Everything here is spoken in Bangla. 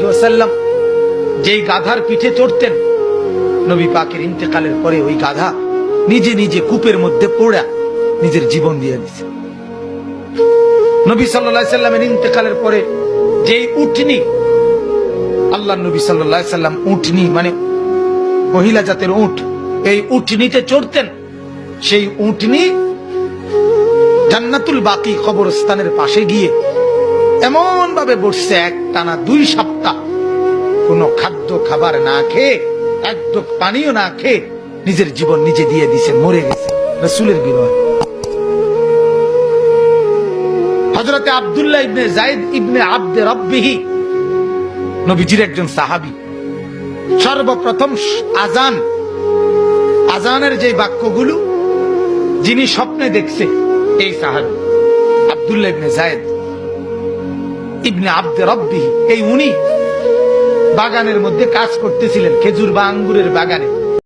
আলাইহি ওয়াসাল্লাম যেই গাধার পিঠে চড়তেন, নবী পাকের ইন্তেকালের পরে ওই গাধা নিজে নিজে কূপের মধ্যে পড়া নিজের জীবন দিয়ে দিছে। নবী সাল্লাল্লাহু আলাইহি সাল্লামের ইন্তেকালের পরে যেই উটনি, আল্লাহর নবী সাল্লাল্লাহু আলাইহি সাল্লাম উটনি মানে মহিলা জাতের উট, এই উটনিতে চড়তেন, সেই উটনি জান্নাতুল বাকি কবরস্থানের পাশে গিয়ে এমন ভাবে বসছে, এক টানা 2 সপ্তাহ কোনো খাদ্য খাবার না খেয়ে, এক ঢোক পানিও না খেয়ে নিজের জীবন নিজে দিয়ে দিছে, মরে গেছে রাসূলের বিরহে। হযরতে আব্দুল্লাহ ইবনে যায়েদ ইবনে আব্দে রব্বিহি নবীজির একজন সাহাবী। সর্বপ্রথম আজানের যে বাক্যগুলো যিনি স্বপ্নে দেখছে, এই সাহাবী আব্দুল্লাহ ইবনে যায়েদ ইবনে আব্দে রব্বিহি, এই উনি বাগানের মধ্যে কাজ করতেছিলেন, খেজুর বা আঙ্গুরের বাগানে।